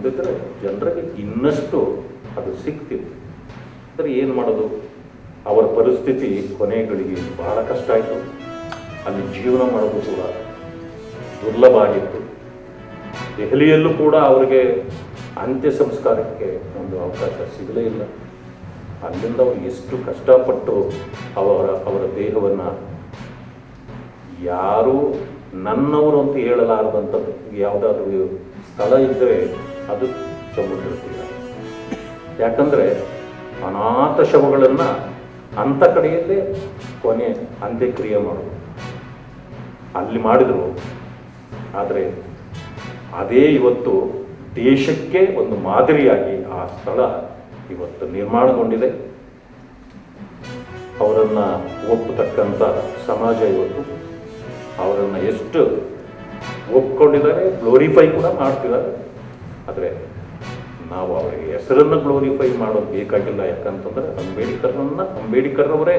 ಅಂದಿದ್ರೆ ಜನರಿಗೆ ಇನ್ನಷ್ಟು ಅದು ಸಿಗ್ತಿತ್ತು. ಅಂದರೆ ಏನು ಮಾಡೋದು, ಅವರ ಪರಿಸ್ಥಿತಿ ಕೊನೆಗಳಿಗೆ ಬಹಳ ಕಷ್ಟ ಆಯಿತು. ಅಲ್ಲಿ ಜೀವನ ಮಾಡೋದು ಕೂಡ ದುರ್ಲಭ ಆಗಿತ್ತು. ದೆಹಲಿಯಲ್ಲೂ ಕೂಡ ಅವರಿಗೆ ಅಂತ್ಯ ಸಂಸ್ಕಾರಕ್ಕೆ ಒಂದು ಅವಕಾಶ ಸಿಗಲೇ ಇಲ್ಲ. ಅಲ್ಲಿಂದ ಅವರು ಎಷ್ಟು ಕಷ್ಟಪಟ್ಟು ಅವರ ದೇಹವನ್ನು ಯಾರೂ ನನ್ನವರು ಅಂತ ಹೇಳಲಾರದಂಥದ್ದು ಯಾವುದಾದ್ರೂ ಸ್ಥಳ ಇದ್ದರೆ ಅದು ಸಮುದ್ರ ತೀರ. ಯಾಕಂದರೆ ಅನಾಥ ಶವಗಳನ್ನು ಅಂಥ ಕಡೆಯಲ್ಲೇ ಕೊನೆ ಅಂತ್ಯಕ್ರಿಯೆ ಮಾಡೋದು ಅಲ್ಲಿ ಮಾಡಿದರು. ಆದರೆ ಅದೇ ಇವತ್ತು ದೇಶಕ್ಕೆ ಒಂದು ಮಾದರಿಯಾಗಿ ಆ ಸ್ಥಳ ಇವತ್ತು ನಿರ್ಮಾಣಗೊಂಡಿದೆ. ಅವರನ್ನು ಒಪ್ಪತಕ್ಕಂಥ ಸಮಾಜ ಇವತ್ತು ಅವರನ್ನು ಎಷ್ಟು ಒಪ್ಕೊಂಡಿದ್ದಾರೆ, ಗ್ಲೋರಿಫೈ ಕೂಡ ಮಾಡ್ತಿದ್ದಾರೆ. ಆದರೆ ನಾವು ಅವರಿಗೆ ಹೆಸರನ್ನು ಗ್ಲೋರಿಫೈ ಮಾಡೋದು ಬೇಕಾಗಿಲ್ಲ. ಯಾಕಂತಂದರೆ ಅಂಬೇಡ್ಕರ್ರವರೇ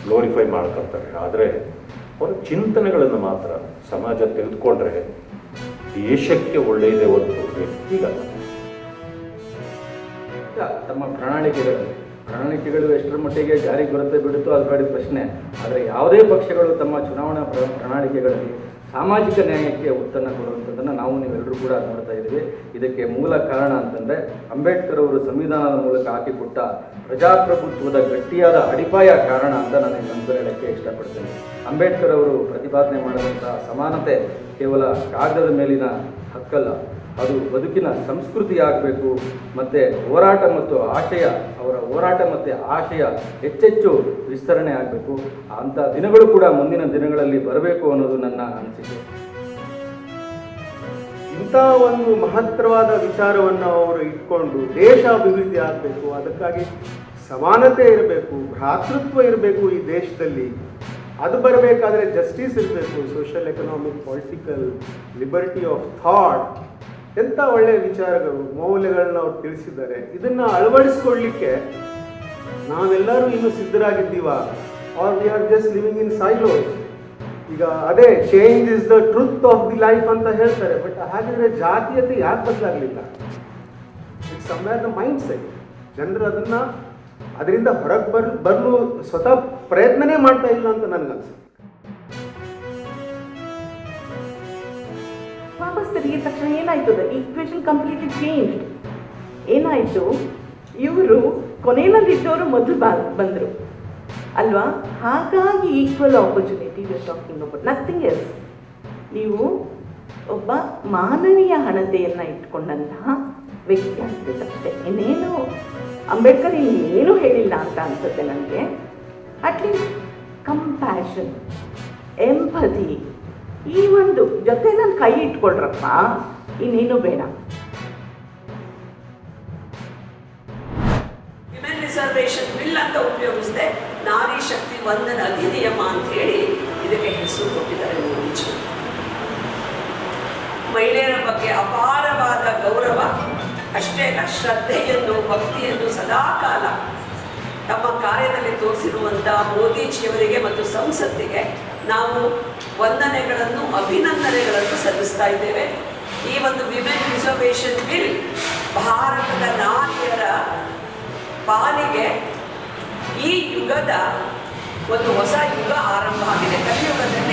ಗ್ಲೋರಿಫೈ ಮಾಡ್ಕೊಳ್ತಾರೆ. ಆದರೆ ಅವರ ಚಿಂತನೆಗಳನ್ನು ಮಾತ್ರ ಸಮಾಜ ತೆಗೆದುಕೊಂಡ್ರೆ ದೇಶಕ್ಕೆ ಒಳ್ಳೆಯದೇ ಹೊರತು ವ್ಯಕ್ತಿಗಲ್ಲ. ತಮ್ಮ ಪ್ರಣಾಳಿಕೆಗಳು ಎಷ್ಟರ ಮಟ್ಟಿಗೆ ಜಾರಿಗೆ ಬರುತ್ತೆ ಬಿಡುತ್ತೋ ಅದು ಬೇಡ ಪ್ರಶ್ನೆ. ಆದರೆ ಯಾವುದೇ ಪಕ್ಷಗಳು ತಮ್ಮ ಚುನಾವಣಾ ಪ್ರಣಾಳಿಕೆಗಳಲ್ಲಿ ಸಾಮಾಜಿಕ ನ್ಯಾಯಕ್ಕೆ ಒತ್ತನ್ನು ಕೊಡುವಂಥದ್ದನ್ನು ನಾವು ನೀವೆಲ್ಲರೂ ಕೂಡ ನೋಡ್ತಾ ಇದ್ದೀವಿ. ಇದಕ್ಕೆ ಮೂಲ ಕಾರಣ ಅಂತಂದರೆ ಅಂಬೇಡ್ಕರ್ ಅವರು ಸಂವಿಧಾನದ ಮೂಲಕ ಹಾಕಿಕೊಟ್ಟ ಪ್ರಜಾಪ್ರಭುತ್ವದ ಗಟ್ಟಿಯಾದ ಅಡಿಪಾಯ ಕಾರಣ ಅಂತ ನಾನು ನಂತರ ಹೇಳೋಕ್ಕೆ ಇಷ್ಟಪಡ್ತೇನೆ. ಅಂಬೇಡ್ಕರ್ ಅವರು ಪ್ರತಿಪಾದನೆ ಮಾಡಿದಂಥ ಸಮಾನತೆ ಕೇವಲ ಕಾಗದದ ಮೇಲಿನ ಹಕ್ಕಲ್ಲ, ಅದು ಬದುಕಿನ ಸಂಸ್ಕೃತಿ ಆಗಬೇಕು. ಮತ್ತು ಹೋರಾಟ ಮತ್ತು ಆಶಯ, ಅವರ ಹೋರಾಟ ಮತ್ತು ಆಶಯ ಹೆಚ್ಚೆಚ್ಚು ವಿಸ್ತರಣೆ ಆಗಬೇಕು. ಅಂಥ ದಿನಗಳು ಕೂಡ ಮುಂದಿನ ದಿನಗಳಲ್ಲಿ ಬರಬೇಕು ಅನ್ನೋದು ನನ್ನ ಅನಿಸಿಕೆ. ಇಂಥ ಒಂದು ಮಹತ್ತರವಾದ ವಿಚಾರವನ್ನು ಅವರು ಇಟ್ಕೊಂಡು ದೇಶ ಅಭಿವೃದ್ಧಿ ಆಗಬೇಕು, ಅದಕ್ಕಾಗಿ ಸಮಾನತೆ ಇರಬೇಕು, ಭ್ರಾತೃತ್ವ ಇರಬೇಕು ಈ ದೇಶದಲ್ಲಿ. ಅದು ಬರಬೇಕಾದ್ರೆ ಜಸ್ಟಿಸ್ ಇರಬೇಕು, social, economic, political, liberty of thought, ಎಂಥ ಒಳ್ಳೆಯ ವಿಚಾರಗಳು, ಮೌಲ್ಯಗಳನ್ನ ಅವ್ರು ತಿಳಿಸಿದ್ದಾರೆ. ಇದನ್ನು ಅಳವಡಿಸ್ಕೊಳ್ಳಿಕ್ಕೆ ನಾವೆಲ್ಲರೂ ಇನ್ನೂ ಸಿದ್ಧರಾಗಿದ್ದೀವ, are we are just living in silos. ಈಗ ಅದೇ change is the truth of the life ಅಂತ ಹೇಳ್ತಾರೆ. ಬಟ್ ಹಾಗಿದ್ರೆ ಜಾತೀಯತೆ ಯಾಕೆ ಬದಲಾಗಲಿಲ್ಲ? It's somewhere the mindset. ಜನರು ಅದರಿಂದ ಹೊರಗೆ ಬರಲು ಸ್ವತಃ ಪ್ರಯತ್ನನೇ ಮಾಡ್ತಾ ಇಲ್ಲ ಅಂತ ನನಗನ್ಸುತ್ತೆ. ವಾಪಸ್ ತಿರುಗಿದ ತಕ್ಷಣ ಏನಾಯ್ತು? Equation completely change. ಏನಾಯಿತು, ಇವರು ಕೊನೆಯಲ್ಲಿದ್ದವರು ಮೊದಲು ಬಂದರು ಅಲ್ವಾ? ಹಾಗಾಗಿ equal opportunity you are talking about, nothing else. ನೀವು ಒಬ್ಬ ಮಾನವೀಯ ಹಣತೆಯನ್ನು ಇಟ್ಕೊಂಡಂತಹ ವ್ಯಕ್ತಿ ಆಗಬೇಕಷ್ಟೇ. ಇನ್ನೇನು ಅಂಬೇಡ್ಕರ್ ಇನ್ನೇನು ಹೇಳಿಲ್ಲ ಅಂತ ಅನ್ಸುತ್ತೆ ನನಗೆ. ಅಟ್ಲೀಸ್ಟ್ ಕಂಪ್ಯಾಷನ್, ಎಂಪಥಿ, ಈ ಒಂದು ಜೊತೆ ನಾನು ಕೈ ಇಟ್ಕೊಳ್ರಪ್ಪ, ಇನ್ನೇನು ಬೇಡ. ವಿಮೆನ್ ರಿಸರ್ವೇಷನ್ ಬಿಲ್ ಅಂತ ಉಪಯೋಗಿಸಿದೆ, ನಾರಿ ಶಕ್ತಿ ವಂದನ ಅಧಿನಿಯಮ ಅಂತ ಹೇಳಿ ಇದಕ್ಕೆ ಹೆಸರು ಕೊಟ್ಟಿದ್ದಾರೆ ಮೋದಿಜಿ. ಮಹಿಳೆಯರ ಬಗ್ಗೆ ಅಪಾರವಾದ ಗೌರವ, ಅಷ್ಟೇ ಅಲ್ಲ ಶ್ರದ್ಧೆಯನ್ನು, ಭಕ್ತಿಯನ್ನು ಸದಾಕಾಲ ತಮ್ಮ ಕಾರ್ಯದಲ್ಲಿ ತೋರಿಸಿರುವಂಥ ಮೋದಿಜಿಯವರಿಗೆ ಮತ್ತು ಸಂಸತ್ತಿಗೆ ನಾವು ವಂದನೆಗಳನ್ನು, ಅಭಿನಂದನೆಗಳನ್ನು ಸಲ್ಲಿಸ್ತಾ ಇದ್ದೇವೆ. ಈ ಒಂದು ವಿಮೆನ್ ರಿಸರ್ವೇಷನ್ ಬಿಲ್ ಭಾರತದ ನಾರಿಯರ ಪಾಲಿಗೆ ಈ ಯುಗದ ಒಂದು ಹೊಸ ಯುಗ ಆರಂಭ ಆಗಿದೆ. ಕಲಿಯುಗದಲ್ಲಿ